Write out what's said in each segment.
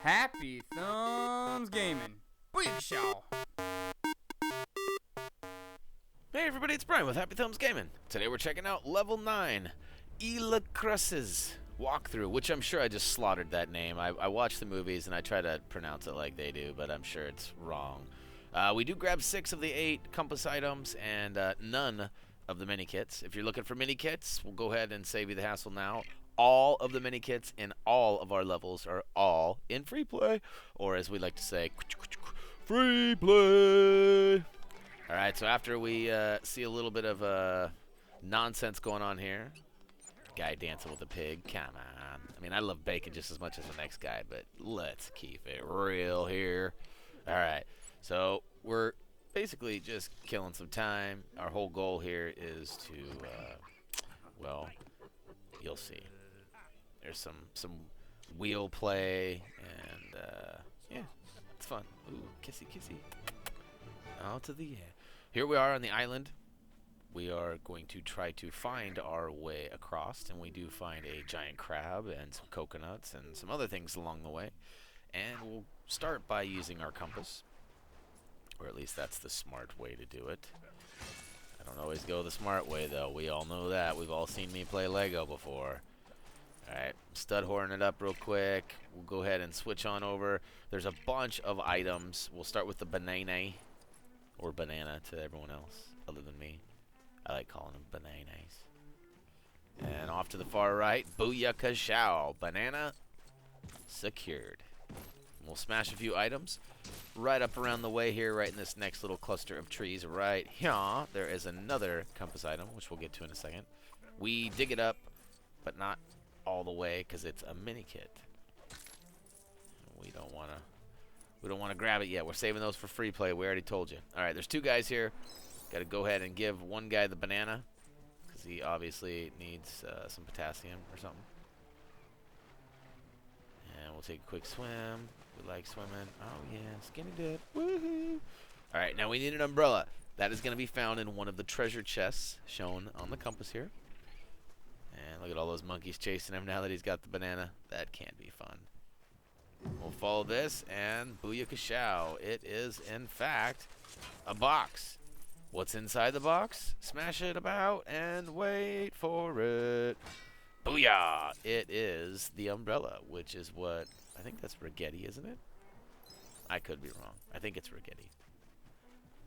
Happy Thumbs Gaming. Booyakashaw. Hey everybody, it's Brian with Happy Thumbs Gaming. Today we're checking out Level 9, Isla Cruces walkthrough, which I'm sure I just slaughtered that name. I watch the movies and I try to pronounce it like they do, but I'm sure it's wrong. We do grab 6 of the 8 compass items and none of the mini kits. If you're looking for mini kits, we'll go ahead and save you the hassle now. All of the mini kits in all of our levels are all in free play, or as we like to say, free play. Alright, so after we see a little bit of nonsense going on here, guy dancing with a pig, come on. I mean, I love bacon just as much as the next guy, but let's keep it real here. Alright, so we're basically just killing some time. Our whole goal here is to, well, you'll see. There's some wheel play, and yeah, it's fun. Ooh, kissy, kissy. Out to the air. Here we are on the island. We are going to try to find our way across, and we do find a giant crab and some coconuts and some other things along the way. And we'll start by using our compass, or at least that's the smart way to do it. I don't always go the smart way, though. We all know that. We've all seen me play Lego before. Alright, stud horn it up real quick. We'll go ahead and switch on over. There's a bunch of items. We'll start with the banana, or banana to everyone else other than me. I like calling them bananas. And off to the far right, booyakashow. Banana secured. We'll smash a few items. Right up around the way here, right in this next little cluster of trees right here, there is another compass item, which we'll get to in a second. We dig it up, but not all the way, because it's a mini kit. We don't want to grab it yet. We're saving those for free play. We already told you. All right, there's 2 guys here. Got to go ahead and give one guy the banana, because he obviously needs some potassium or something. And we'll take a quick swim. We like swimming. Oh yeah, skinny dip. Woohoo! All right, now we need an umbrella. That is going to be found in one of the treasure chests shown on the compass here. And look at all those monkeys chasing him now that he's got the banana. That can't be fun. We'll follow this, and booyakashow. It is, in fact, a box. What's inside the box? Smash it about and wait for it. Booyah! It is the umbrella, which is what, I think that's Rigetti, isn't it? I could be wrong. I think it's Rigetti.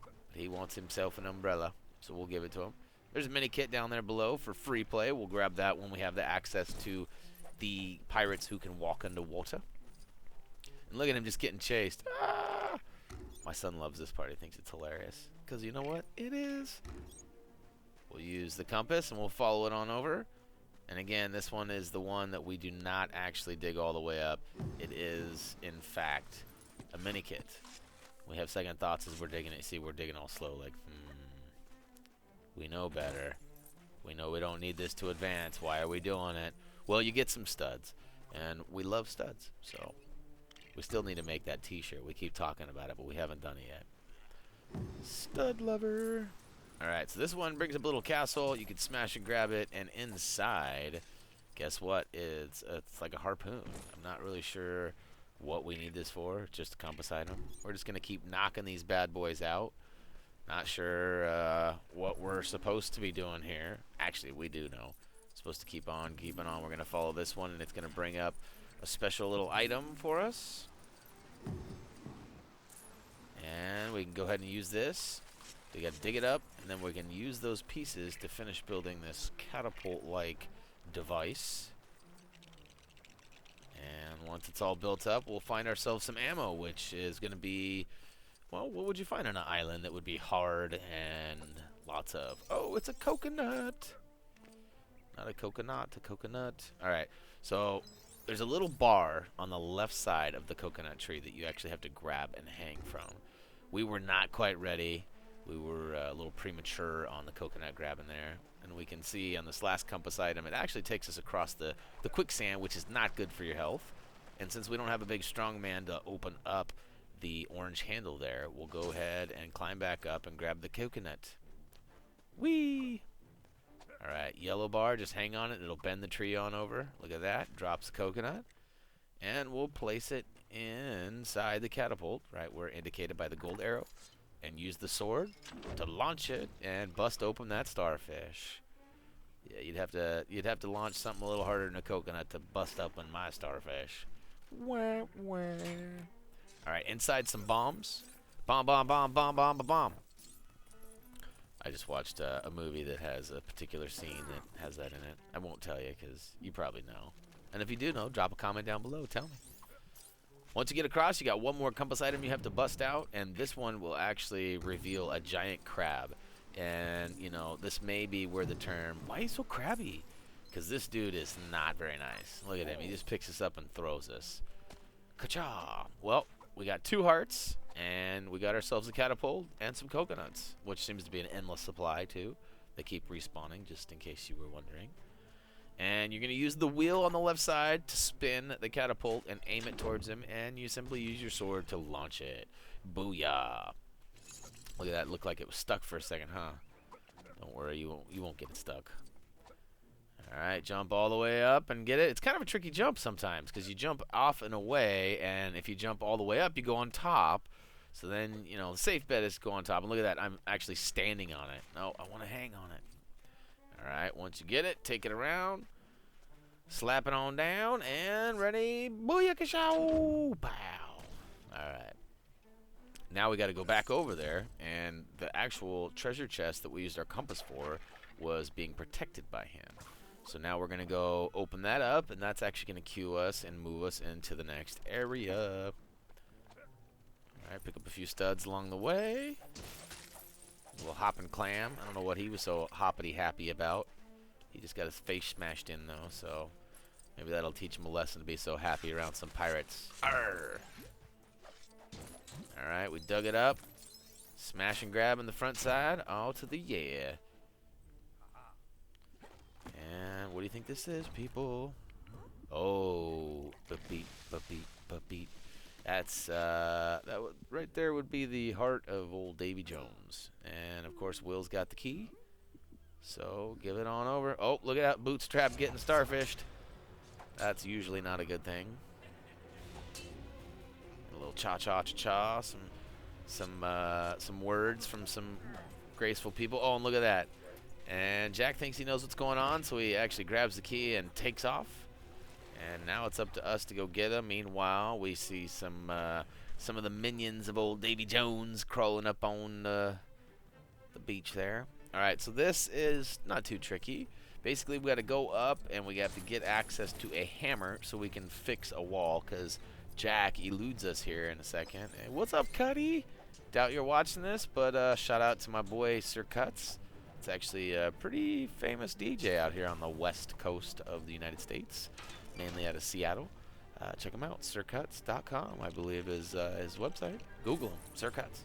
But he wants himself an umbrella, so we'll give it to him. There's a mini kit down there below for free play. We'll grab that when we have the access to the pirates who can walk underwater. And look at him just getting chased. Ah! My son loves this part. He thinks it's hilarious. Because you know what? It is. We'll use the compass and we'll follow it on over. And again, this one is the one that we do not actually dig all the way up. It is, in fact, a mini kit. We have second thoughts as we're digging it. See, we're digging all slow, like, we know better. We know we don't need this to advance. Why are we doing it? Well, you get some studs. And we love studs. So we still need to make that t-shirt. We keep talking about it, but we haven't done it yet. Stud lover. Alright, so this one brings up a little castle. You can smash and grab it. And inside, guess what? It's like a harpoon. I'm not really sure what we need this for. Just a compass item. We're just going to keep knocking these bad boys out. Not sure what we're supposed to be doing here. Actually, we do know. Supposed to keep on keeping on. We're going to follow this one, and it's going to bring up a special little item for us. And we can go ahead and use this. We got to dig it up, and then we can use those pieces to finish building this catapult-like device. And once it's all built up, we'll find ourselves some ammo, which is going to be... Well, what would you find on an island that would be hard and lots of... Oh, it's a coconut! Not a coconut, a coconut. Alright, so there's a little bar on the left side of the coconut tree that you actually have to grab and hang from. We were not quite ready. We were a little premature on the coconut grabbing there. And we can see on this last compass item, it actually takes us across the quicksand, which is not good for your health. And since we don't have a big strong man to open up the orange handle there, we'll go ahead and climb back up and grab the coconut. Whee! Alright, yellow bar, just hang on it. It'll bend the tree on over. Look at that. Drops the coconut. And we'll place it inside the catapult, right where indicated by the gold arrow, and use the sword to launch it and bust open that starfish. Yeah, you'd have to launch something a little harder than a coconut to bust open my starfish. Wah, wah. All right, inside some bombs. Bomb, bomb, bomb, bomb, bomb, bomb. I just watched a movie that has a particular scene that has that in it. I won't tell you because you probably know. And if you do know, drop a comment down below. Tell me. Once you get across, you got one more compass item you have to bust out, and this one will actually reveal a giant crab. And, you know, this may be where the term, why are you so crabby? Because this dude is not very nice. Look at him. He just picks us up and throws us. Ka-cha! Well, we got 2 hearts, and we got ourselves a catapult and some coconuts, which seems to be an endless supply, too. They keep respawning, just in case you were wondering. And you're going to use the wheel on the left side to spin the catapult and aim it towards him, and you simply use your sword to launch it. Booyah! Look at that. It looked like it was stuck for a second, huh? Don't worry, you won't get it stuck. Alright, jump all the way up and get it. It's kind of a tricky jump sometimes because you jump off and away, and if you jump all the way up, you go on top. So then, you know, the safe bet is to go on top. And look at that. I'm actually standing on it. No, I want to hang on it. Alright, once you get it, take it around. Slap it on down, and ready. Booyakashow! Pow! Alright. Now we got to go back over there, and the actual treasure chest that we used our compass for was being protected by him. So now we're going to go open that up, and that's actually going to cue us and move us into the next area. Alright, pick up a few studs along the way. A little hoppin' clam. I don't know what he was so hoppity happy about. He just got his face smashed in, though, so maybe that'll teach him a lesson to be so happy around some pirates. Arr! Alright, we dug it up. Smash and grab in the front side. All to the yeah. And what do you think this is, people? Oh, ba-beep, ba-beep, ba-beep. That's, right there would be the heart of old Davy Jones. And, of course, Will's got the key. So, give it on over. Oh, look at that bootstrap getting starfished. That's usually not a good thing. A little cha-cha-cha-cha. Some words from some graceful people. Oh, and look at that. And Jack thinks he knows what's going on, so he actually grabs the key and takes off. And now it's up to us to go get him. Meanwhile, we see some of the minions of old Davy Jones crawling up on the beach there. All right, so this is not too tricky. Basically, we got to go up, and we have to get access to a hammer so we can fix a wall, because Jack eludes us here in a second. Hey, what's up, Cuddy? Doubt you're watching this, but shout out to my boy Sir Cuts. It's actually a pretty famous DJ out here on the west coast of the United States, mainly out of Seattle. Check him out, sircuts.com, I believe is his website. Google him, Sir Cuts.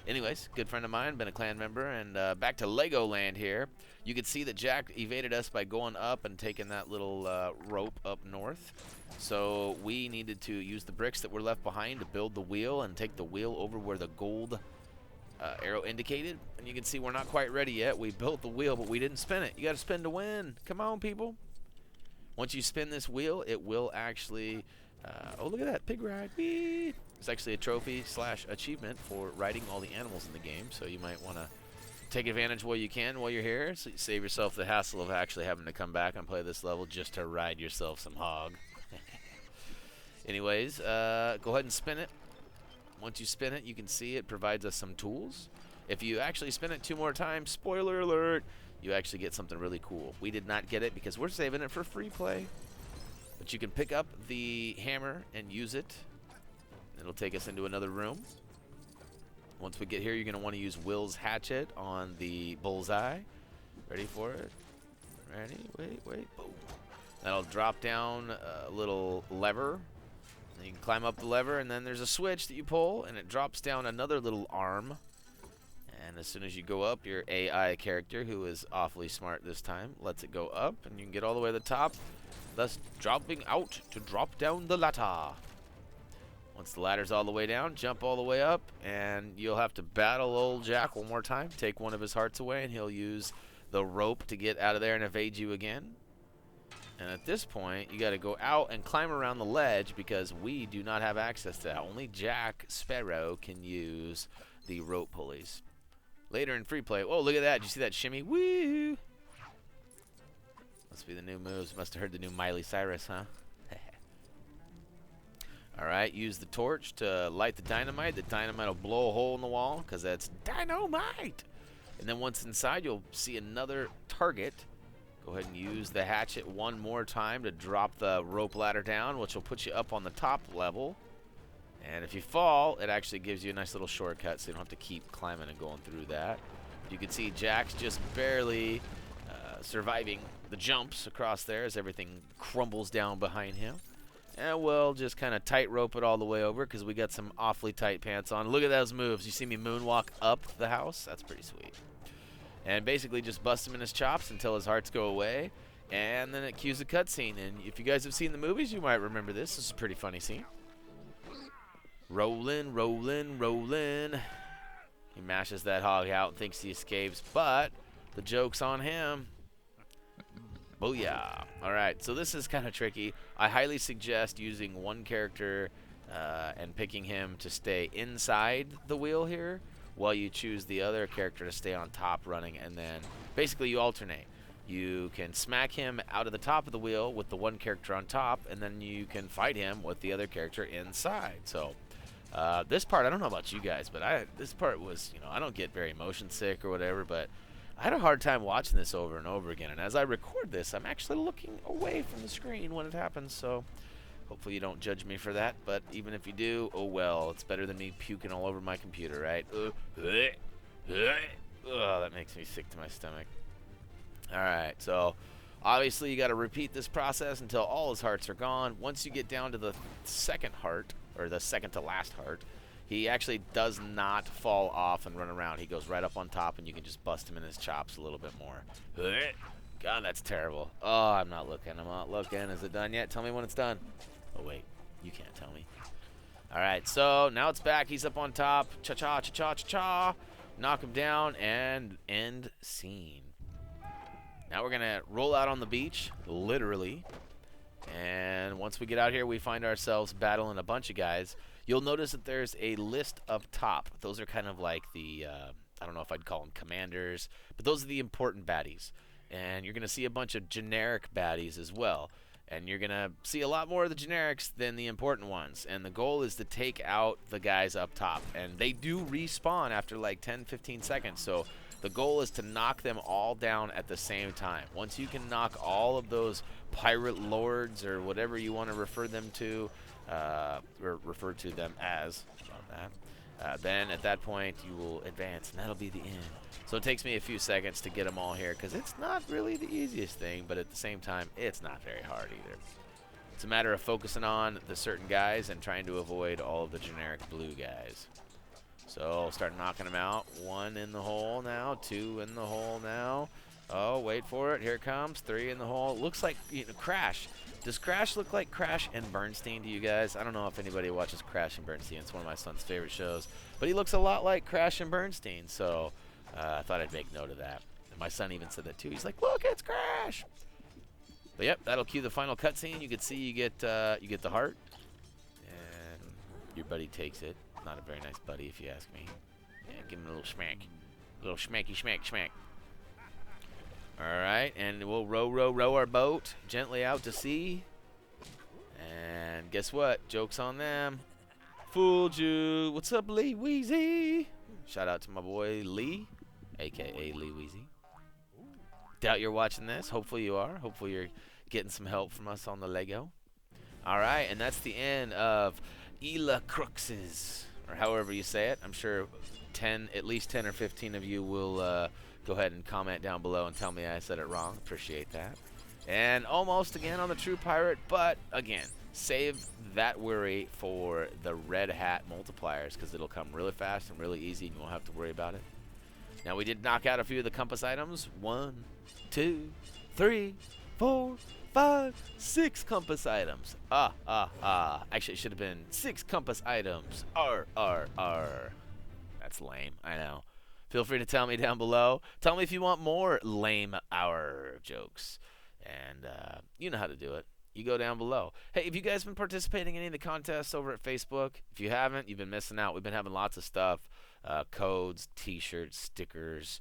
Anyways, good friend of mine, been a clan member, and back to Legoland here. You can see that Jack evaded us by going up and taking that little rope up north. So we needed to use the bricks that were left behind to build the wheel and take the wheel over where the gold arrow indicated. And you can see we're not quite ready yet. We built the wheel, but we didn't spin it. You got to spin to win. Come on, people. Once you spin this wheel, it will actually... oh, look at that. Pig ride. Whee! It's actually a trophy / achievement for riding all the animals in the game, so you might want to take advantage while you can while you're here, so you save yourself the hassle of actually having to come back and play this level just to ride yourself some hog. Anyways, go ahead and spin it. Once you spin it, you can see it provides us some tools. If you actually spin it 2 more times, spoiler alert, you actually get something really cool. We did not get it because we're saving it for free play. But you can pick up the hammer and use it. It'll take us into another room. Once we get here, you're going to want to use Will's hatchet on the bullseye. Ready for it? Ready? Wait. Boom. That'll drop down a little lever. And you can climb up the lever, and then there's a switch that you pull, and it drops down another little arm. And as soon as you go up, your AI character, who is awfully smart this time, lets it go up, and you can get all the way to the top, thus dropping out to drop down the ladder. Once the ladder's all the way down, jump all the way up, and you'll have to battle old Jack one more time. Take one of his hearts away, and he'll use the rope to get out of there and evade you again. And at this point, you got to go out and climb around the ledge because we do not have access to that. Only Jack Sparrow can use the rope pulleys. Later in free play, oh, look at that. Did you see that shimmy? Woo! Must be the new moves. Must have heard the new Miley Cyrus, huh? All right, use the torch to light the dynamite. The dynamite will blow a hole in the wall because that's dynamite. And then once inside, you'll see another target. Go ahead and use the hatchet one more time to drop the rope ladder down, which will put you up on the top level. And if you fall, it actually gives you a nice little shortcut, so you don't have to keep climbing and going through that. You can see Jack's just barely surviving the jumps across there as everything crumbles down behind him. And we'll just kind of tight rope it all the way over because we got some awfully tight pants on. Look at those moves. You see me moonwalk up the house? That's pretty sweet. And basically just bust him in his chops until his hearts go away. And then it cues a cutscene. And if you guys have seen the movies, you might remember this. This is a pretty funny scene. Rolling, rolling, rolling. He mashes that hog out and thinks he escapes, but the joke's on him. Booyah. All right, so this is kind of tricky. I highly suggest using one character and picking him to stay inside the wheel here while you choose the other character to stay on top running, and then basically you alternate. You can smack him out of the top of the wheel with the one character on top, and then you can fight him with the other character inside. So this part, I don't know about you guys, but this part was, I don't get very motion sick or whatever, but I had a hard time watching this over and over again. And as I record this, I'm actually looking away from the screen when it happens, so hopefully you don't judge me for that. But even if you do, oh well, it's better than me puking all over my computer, right? That makes me sick to my stomach. All right, so obviously you got to repeat this process until all his hearts are gone. Once you get down to the second heart, or the second to last heart, he actually does not fall off and run around. He goes right up on top, and you can just bust him in his chops a little bit more. God, that's terrible. Oh, I'm not looking. I'm not looking. Is it done yet? Tell me when it's done. Oh, wait. You can't tell me. All right, so now it's back. He's up on top. Cha-cha, cha-cha, cha-cha. Knock him down, and end scene. Now we're going to roll out on the beach, literally. And once we get out here, we find ourselves battling a bunch of guys. You'll notice that there's a list up top. Those are kind of like the, I don't know if I'd call them commanders, but those are the important baddies. And you're going to see a bunch of generic baddies as well. And you're going to see a lot more of the generics than the important ones. And the goal is to take out the guys up top. And they do respawn after like 10, 15 seconds. So the goal is to knock them all down at the same time. Once you can knock all of those pirate lords or whatever you want to refer them to, or refer to them as, then at that point you will advance, and that'll be the end. So it takes me a few seconds to get them all here because it's not really the easiest thing, but at the same time, it's not very hard either. It's a matter of focusing on the certain guys and trying to avoid all of the generic blue guys. So start knocking them out. 1 in the hole now, 2 in the hole now. Oh, wait for it. Here it comes. 3 in the hole. Looks like Crash. Does Crash look like Crash and Bernstein to you guys? I don't know if anybody watches Crash and Bernstein. It's one of my son's favorite shows. But he looks a lot like Crash and Bernstein, so I thought I'd make note of that. And my son even said that too. He's like, look, it's Crash. But yep, that'll cue the final cutscene. You can see you get the heart, and your buddy takes it. Not a very nice buddy, if you ask me. Yeah, give him a little smack. A little schmacky schmack schmack. Alright, and we'll row our boat gently out to sea. And guess what? Joke's on them. Fooled you. What's up, Lee Weezy? Shout out to my boy Lee, a.k.a. Lee Weezy. Doubt you're watching this. Hopefully you are. Hopefully you're getting some help from us on the Lego. Alright, and that's the end of Isla Cruces, or however you say it. I'm sure at least 10 or 15 of you will go ahead and comment down below and tell me I said it wrong. Appreciate that. And almost again on the True Pirate, but again, save that worry for the red hat multipliers because it'll come really fast and really easy and you won't have to worry about it. Now we did knock out a few of the compass items. 1, 2, 3, 4, 5, 6 compass items. Actually, it should have been 6 compass items. That's lame, I know. Feel free to tell me down below. Tell me if you want more lame hour jokes. And you know how to do it. You go down below. Hey, have you guys been participating in any of the contests over at Facebook? If you haven't, you've been missing out. We've been having lots of stuff. Codes, t-shirts, stickers,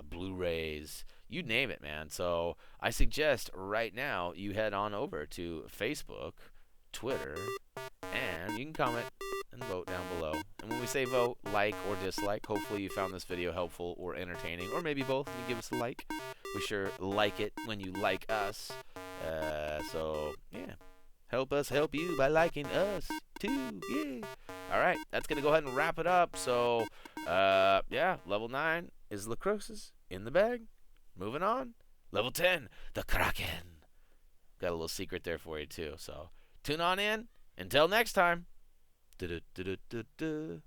Blu-rays, you name it, man. So I suggest right now you head on over to Facebook, Twitter, and you can comment and vote down below. And when we say vote, like or dislike, hopefully you found this video helpful or entertaining, or maybe both, and you give us a like. We sure like it when you like us. So, yeah. Help us help you by liking us, too. Yeah. All right. That's going to go ahead and wrap it up. So, yeah. Level 9 is Isla Cruces in the bag. Moving on. Level 10, the Kraken. Got a little secret there for you, too. So, tune on in. Until next time. Du-du-du-du-du-du.